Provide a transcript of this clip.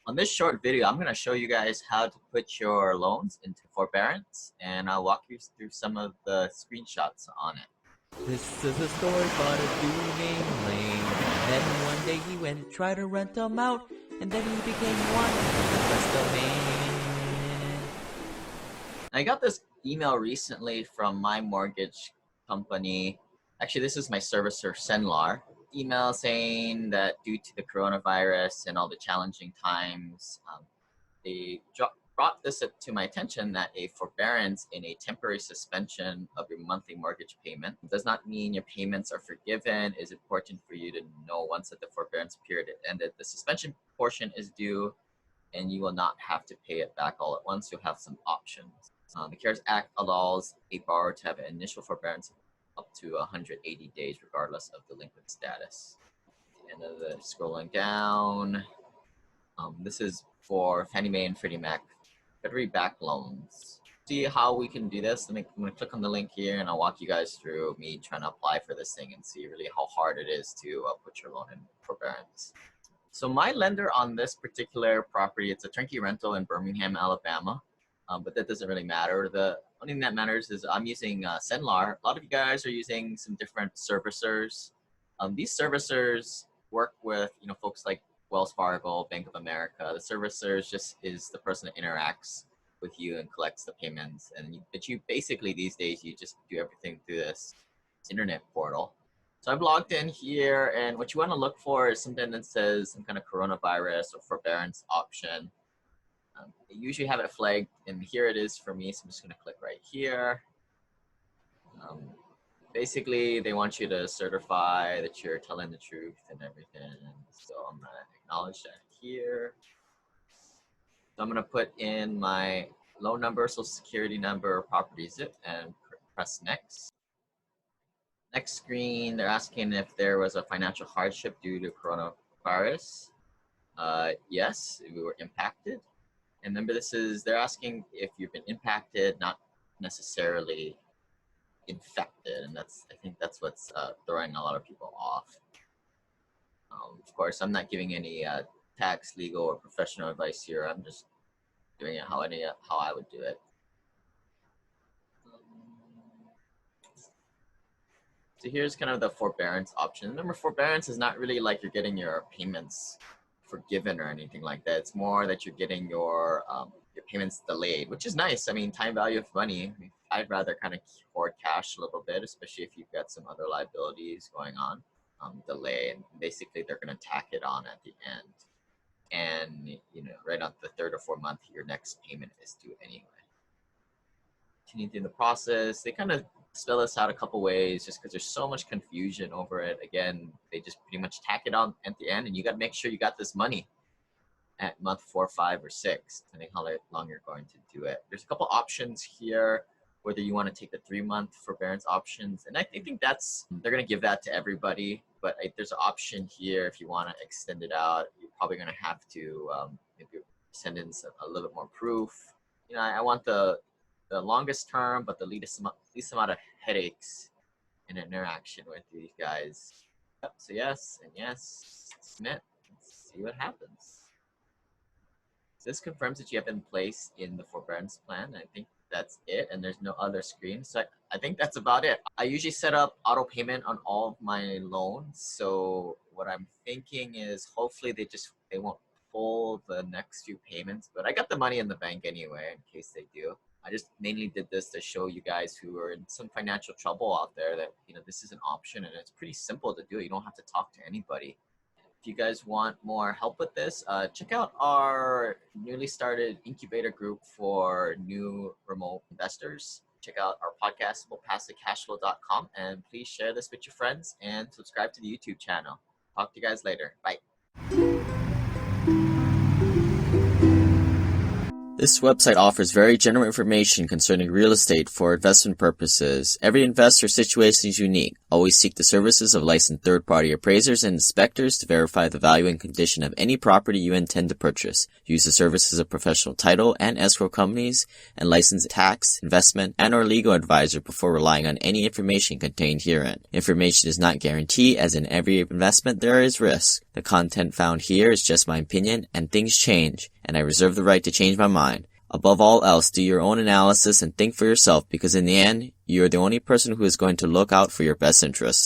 On this short video, I'm going to show you guys how to put your loans into forbearance, and I'll walk you through some of the screenshots on it. This is a story about a dude named Lane. Then one day he went to try to rent them out, and then he became one of the best domain. I got this email recently from my mortgage company. Actually, this is my servicer, Senlar. Email saying that due to the coronavirus and all the challenging times, they brought this to my attention that a forbearance in a temporary suspension of your monthly mortgage payment does not mean your payments are forgiven. It is important for you to know once that the forbearance period ended, the suspension portion is due, and you will not have to pay it back all at once. You'll have some options. The CARES Act allows a borrower to have an initial forbearance up to 180 days, regardless of delinquent status. At the end of the scrolling down, this is for Fannie Mae and Freddie Mac Federally backed loans. See how we can do this? I'm going to click on the link here, and I'll walk you guys through me trying to apply for this thing and see really how hard it is to put your loan in forbearance. So my lender on this particular property, it's a turnkey rental in Birmingham, Alabama. But that doesn't really matter. The only thing that matters is I'm using Senlar. A lot of you guys are using some different servicers. These servicers work with folks like Wells Fargo, Bank of America. The servicer just is the person that interacts with you and collects the payments. But you basically these days you just do everything through this internet portal. So I've logged in here, and what you want to look for is something that says some kind of coronavirus or forbearance option. They usually have it flagged, and here it is for me, so I'm just going to click right here. Basically, they want you to certify that you're telling the truth and everything, so I'm going to acknowledge that here. So I'm going to put in my loan number, social security number, property zip, and press next. Next screen, they're asking if there was a financial hardship due to coronavirus. Yes, we were impacted. And remember, they're asking if you've been impacted, not necessarily infected, and I think that's what's throwing a lot of people off. Of course, I'm not giving any tax, legal, or professional advice here. I'm just doing it how I would do it. So here's kind of the forbearance option. Remember, forbearance is not really like you're getting your payments forgiven or anything like that. It's more that you're getting your payments delayed, which is nice. I mean, time value of money. I'd rather kind of hoard cash a little bit, especially if you've got some other liabilities going on. Delay, and basically they're going to tack it on at the end, and right on the third or fourth month, your next payment is due anyway. Continue through the process. They kind of spell this out a couple ways just because there's so much confusion over it. Again, they just pretty much tack it on at the end, and you got to make sure you got this money at month 4, 5, or 6, depending how long you're going to do it. There's a couple options here, whether you want to take the 3-month forbearance options, and I think they're going to give that to everybody, but there's an option here if you want to extend it out. You're probably going to have to maybe send in a little bit more proof. I want the longest term, but the least amount of headaches and interaction with these guys. Yep, so yes and yes, submit. Let's see what happens. So this confirms that you have been placed in the forbearance plan. I think that's it, and there's no other screen. So I think that's about it. I usually set up auto payment on all of my loans. So what I'm thinking is hopefully they won't pull the next few payments, but I got the money in the bank anyway in case they do. I just mainly did this to show you guys who are in some financial trouble out there that this is an option, and it's pretty simple to do. You don't have to talk to anybody. If you guys want more help with this, check out our newly started incubator group for new remote investors. Check out our podcast, SimplePassiveCashflow.com, and please share this with your friends and subscribe to the YouTube channel. Talk to you guys later. Bye. This website offers very general information concerning real estate for investment purposes. Every investor situation is unique. Always seek the services of licensed third-party appraisers and inspectors to verify the value and condition of any property you intend to purchase. Use the services of professional title and escrow companies and licensed tax, investment, and or legal advisor before relying on any information contained herein. Information is not guaranteed, as in every investment there is risk. The content found here is just my opinion, and things change, and I reserve the right to change my mind. Above all else, do your own analysis and think for yourself, because in the end, you are the only person who is going to look out for your best interests.